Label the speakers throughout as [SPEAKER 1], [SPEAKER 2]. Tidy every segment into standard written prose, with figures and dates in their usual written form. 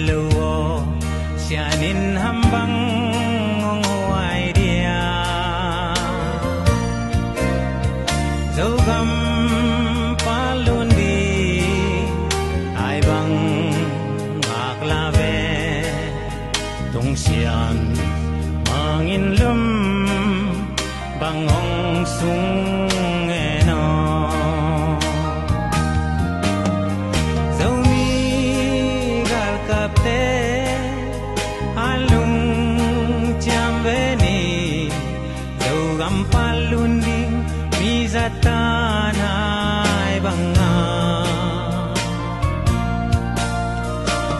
[SPEAKER 1] luo sianin hambang ngongwai dia zogam palundi ai bang aklave tung sian mangin lum bangong sung eno zomi gal kapte alung chambeni zogam palunding mizatan ai banga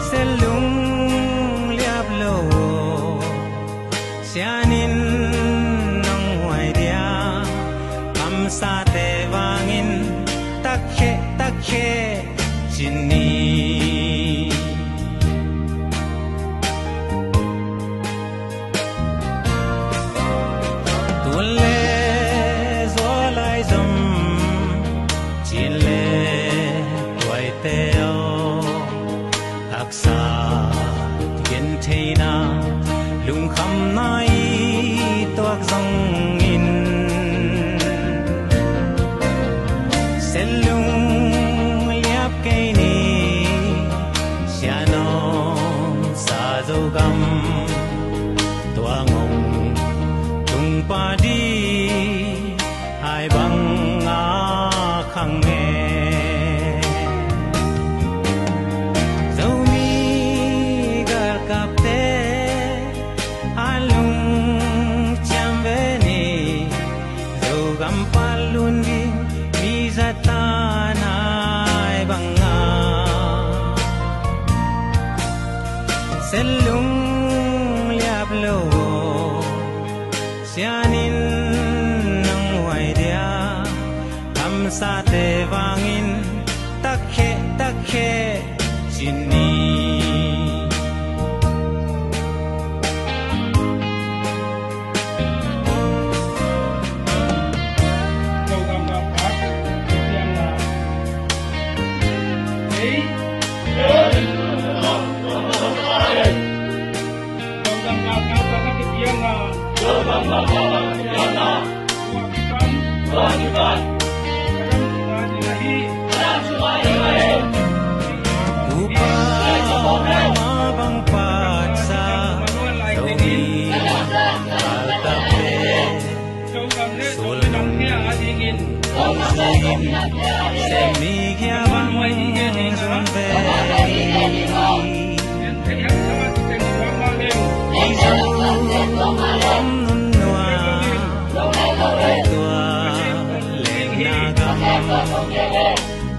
[SPEAKER 1] selung liap lo sianin sa te vangin takhe takhe chini tulle zolai zum chile toy teo aksa gen theina lung kham nai toak zong in selung liap kaini sianom sa zogam tuangong tung padi ai bang a khang nge zomi gar kapte alung chambeni zogam palundi mizatan ai banga selung liap lo sianin nang wai dia kam sa te vangin takhe takhe chini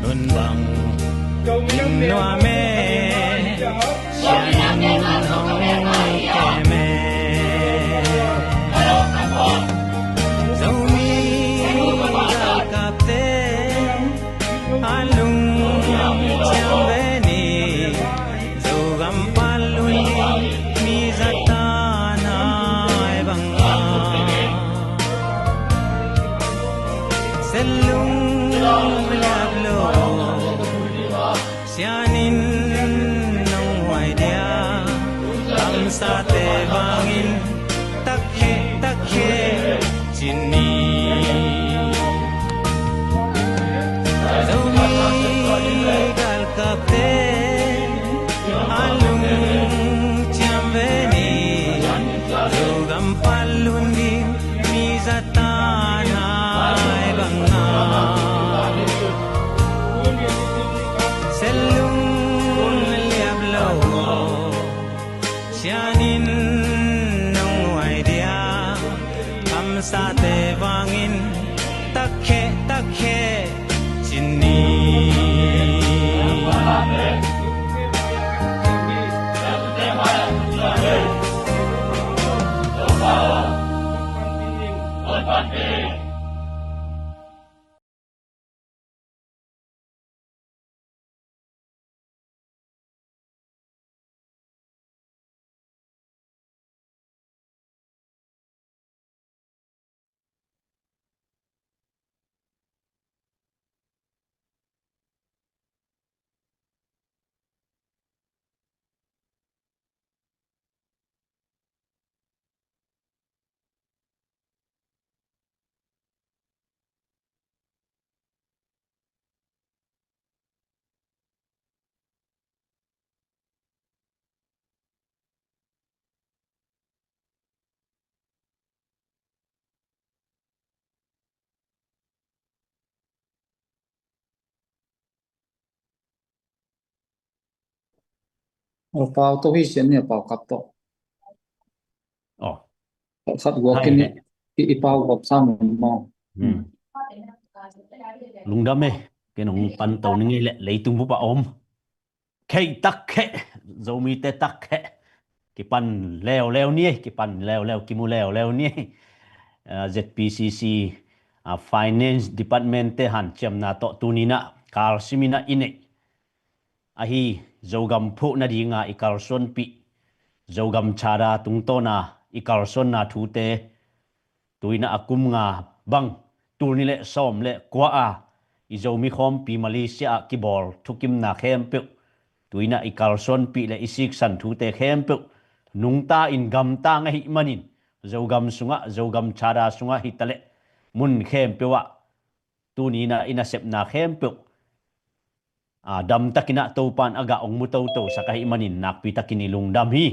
[SPEAKER 1] nun bang noa me sianin hong keme zomi gal kapte alung chambeni zogam palundi mizatan ai banga selung liap lo sianin nang wai dia kam sa te vangin takhe takhe chini zomi gal kapte alung chambeni zogam palundi mizatan ai banga selung liap lo sianin
[SPEAKER 2] pau to hi sian ne pau kap to
[SPEAKER 1] oh
[SPEAKER 2] khat go
[SPEAKER 1] hai
[SPEAKER 2] ken
[SPEAKER 1] he
[SPEAKER 2] i pau gop sam mo
[SPEAKER 1] lungdam e cái nông pan tàu ninh lệ lấy tung bút ôm khay tắc khe dấu mi tê tắc khe cái pan leo leo nie cái pan leo leo kimu leo leo nie ZPCC Finance Department te han chem na to tunina kar simina ine ahi zogam phu na dinga ikar son pi zogam chara tung to na ikar son na thu te tuina akum nga bang turni le som le kwa a izo mi khom pi Malaysia ki bor thukim na khem pe tuina ikar son pi le isik san thu te khem pe nung ta in gam ta nga hi manin zogam sunga zogam chara sunga hi tale mun khem pe wa tu ni na ina sep na khem pe dam takina to pan aga ong mu to sakai manin nak pi takini lung dam hi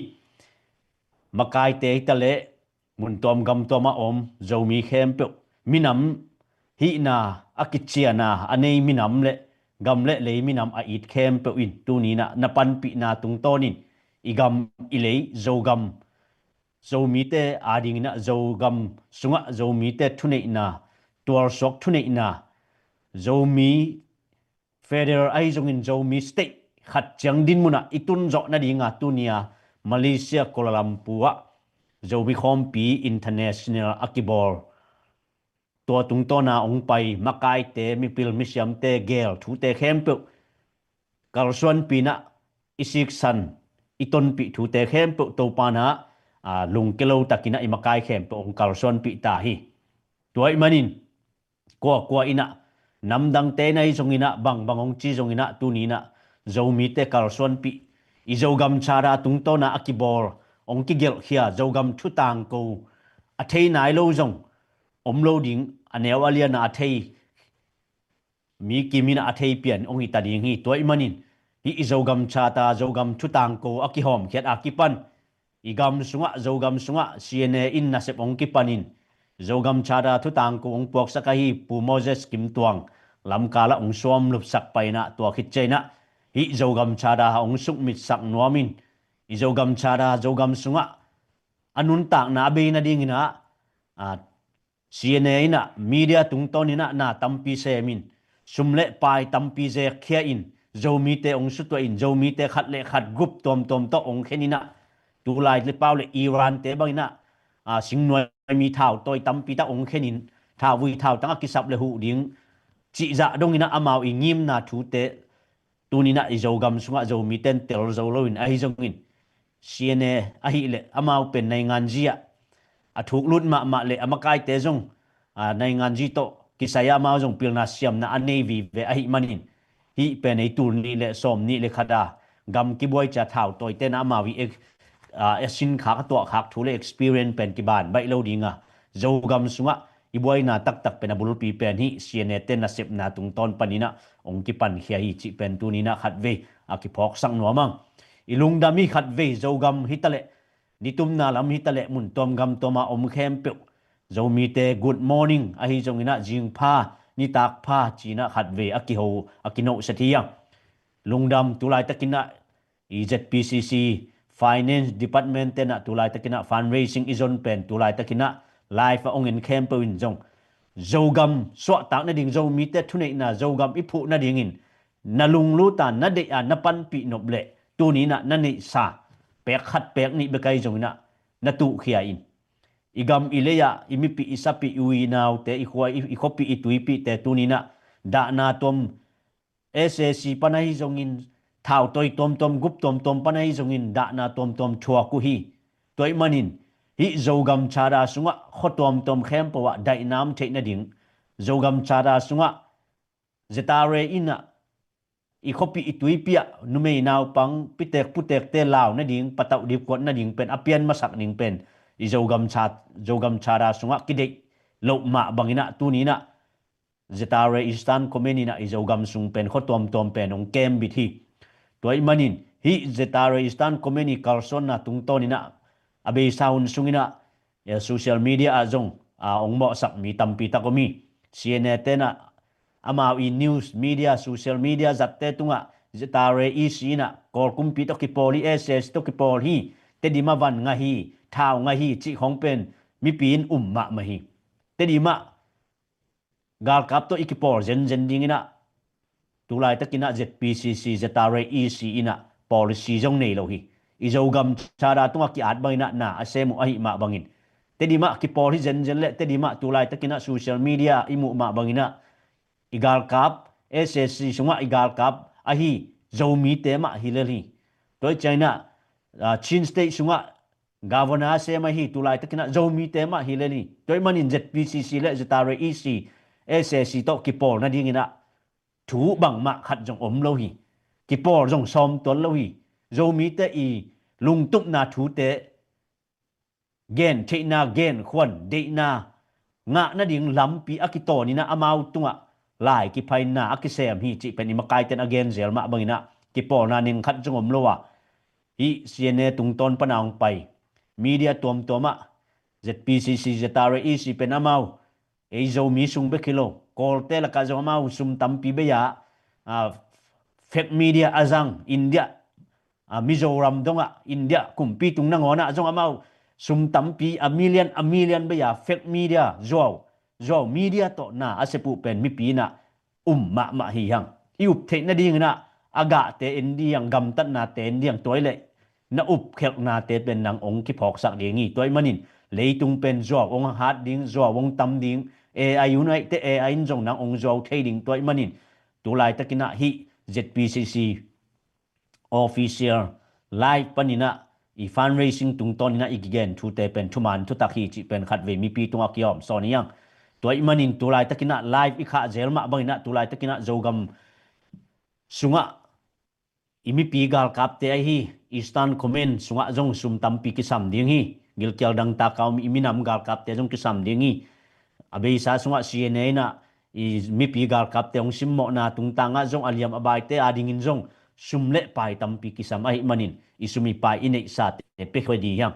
[SPEAKER 1] makai te tale mun tom gam toma om zomi khem pe minam hi na akichia na anei minam le gam le minam a it khem pe in tu ni na pan pi na tung tonin igam ilei zogam zomi te ading na zogam sunga zomi te thunei na tuar sok thunei na zomi federal ai zongin zomi state khat chang din muna itun zo na dinga tunia Malaysia Kuala Lumpur zomi khompi international akibor tua tung to na ong pai makai te mi pil mi siam te gel thu te khem pe kalsuan pina isik san iton pi thu te khem pe to pana lung kelo takina imakai khem pe ong kalsuan pi ta hi tuai manin kwa ina namdang te nai zongina bangong chi zongina tunina zomi te kalsuan pi izogam chara tung to na akibor ong ki gel khia zogam thu tang ko athei nai lo zong om lo ding anew alia na athei mi kimina athei pian ong ita ding hi toy manin hi izogam chata zogam thu tang ko akihom khiat akipan igam sunga zogam sunga cna in na sep ong ki panin zogam chara thu tang ko ong pok sakahi pu moses kim tuang lam kala ong som lup sak paina to khit chaina hi zogam chara ong suk mit sak nuamin izogam chara zogam sunga anun tak na be na ding ina CNA na media tung to nina na tampi se min sumle pai tampi je khia in zomi te ong su to in zomi te khat le khat group tom to ong khenina tu lai le pau le Iran te bangina sing noi mi thao toy tampi ta ong khenin tha wi thao tang ki sap le hu ding chi za dongina amau i ngim na thu te tunina izogam sunga zomi ten tel zo loin ai zongin CNA ahi le amau pen nai ngan jia thuk lut ma le amakai te zong nai ngan ji to kisaya ma zong pilna siam na anei vi ve ahi manin hi pen ei tur ni le som ni le khada gam ki boy cha thau toy te na ma wi sin khak to khak thu le experience pen ki ban bai lo dinga zo gam sunga i boy na tak pen abul pi pen hi CNA ten na sep na tung ton panina ong ki pan khia hi chi pen tu ni na khat ve ki phok sang no mang ilung dami khat ve zo gam hitale nitum na lam hi tale mun tom gam toma om khem pe zomi te good morning a hi zongina jing pha ni tak pha china khat ve akiho akino sathia lungdam tulai takina EZPCC finance department te na tulai takina fundraising izon pen tulai takina life ong in khem pe win zong zogam so tak na ding zomi te thunei na zogam iphu na dingin na lung lu ta na de na pan pi noble tu ni na nei sa pek khat pek ni be kai jong na tu khia in igam ileya imipi isapi ui naw te ikhwa ikhopi ituipi te tunina da na tom SSC panai jong in thao toi tom gup tom panai jong in da na tom thua ku hi toy manin hi zogam chara sunga khotom khem pawa dai nam theina ding zogam chara sunga zetare ina i khopi ituipia numei naw pang putek te law na ding patau dip ko na ding pen apian masak ning pen i zogam chara sunga kidei lo ma bangina tunina zetare istan komenina i zogam sung pen khotom pen ong kem bithi toy manin hi zetare istan komeni kalson na tung tonina abe saun sungina social media azong ong mo sak mi tampi takomi CNN tena amau i news media social media zatte tunga zetare isi na kor kumpi to ki poli ss to ki pol hi te di ma van nga hi thao nga hi chi khong pen mi pin umma ma hi te di ma gal kap to ikipor zen dingina tulai takina zpcc zetare ec ina policy jong nei lo hi izo gam chara tunga ki at bangina na asemu ahi ma bangin te di ma ki pol hi zen le te di ma tulai takina social media imu ma bangina igal kap ssc sunga igal kap ahi zomi te ma hilali toy china chin state sunga governor se ma hi tulai takina zomi te ma hilali toy manin zpcc le zetare ec ssc to ki pol na dingina thủ bằng mạ khát trong ốm lâu hi ki por trong som tuấn lâu hi zomi te i lung tuk na thủ te gen che na gen khwan de na nga na ding lam pi akito ni na amau tunga lai ki phai na akisem hi chi pen makai ten again zel ma bangina ki por na nin khat trong om lowa hi cna tung ton panang pai media tom toma zpcc zetare ec pen amau ei zomi sung be kilo kolte la ka zo amau sum tampi be ya fake media azang india mizoram donga india kumpi tung na ngona zong amau sum tampi a million be ya fake media zo media to na asepu pen mi pi na ma hi hang iup the na ding na aga te indiang gam tat na te indiang toile na up khel na te pen nang ong ki phok sak dingi toy manin leitung pen zo ong hat ding zo ong tam ding ai unai te ai in jong nang ong zo thading toy manin tulai takina hi zpcc official live panina i fundraising tung tonina igigen thu te pen thuman thu takhi chi pen khat ve mi pi tunga kiom soniang toy manin tulai takina live i kha zelma bangina tulai takina zogam sunga imi pi gal kap te hi eastern comment sunga jong sum tampi ki sam ding hi gil kyal dang ta kaum imi nam gal kap te jong ki sam ding hi abe sa sunga cna na i mi pi gal kap te ong sim mo na tung tanga jong aliam abai te ading in jong sumle pai tampi ki sam ai manin isumi pai inei sa te pe khodi yang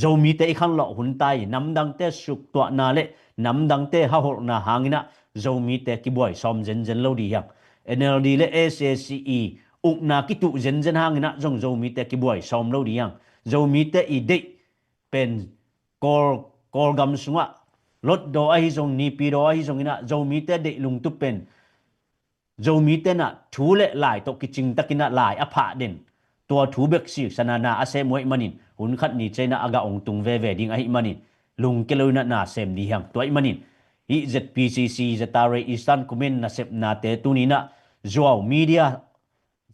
[SPEAKER 1] zomi te khan lo hun tai namdang te suk to na le namdang te ha hol na hangina zomi te ki boy som zen lo di yang nld le ssce ukna ki tu zen hangina jong zomi te ki boy som lo di yang zomi te i de pen kol gam sunga lot do ai jong ni pi do ai jong ina zomi te de lung tu pen zomi te na thu le lai to ki ching takina lai apha den tua thu bek si sanana ase moi manin hun khat ni chena aga ong tung ve ding ai manin lung ke loina na sem di hang toy manin hi zpcc zetare eastern comment na sep na te tunina zuaw media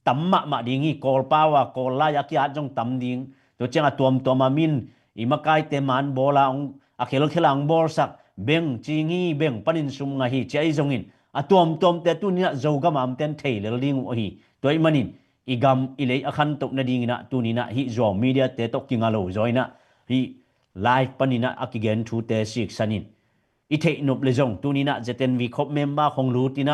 [SPEAKER 1] tamma ma dingi kol pawa kol la yakiat jong tam ding to chenga tuam amin imakai te man bola ong akhel khelang bor sak beng chingi beng panin sum nga hi chai jongin atom te tunina zogam am ten thailel ding o hi toy manin igam ilei akhan tok na dingina tunina hi zo media te tok kingalo joina hi live panina akigen thu te sik sanin i thei nop le jong tunina jeten vi khop member khong lutina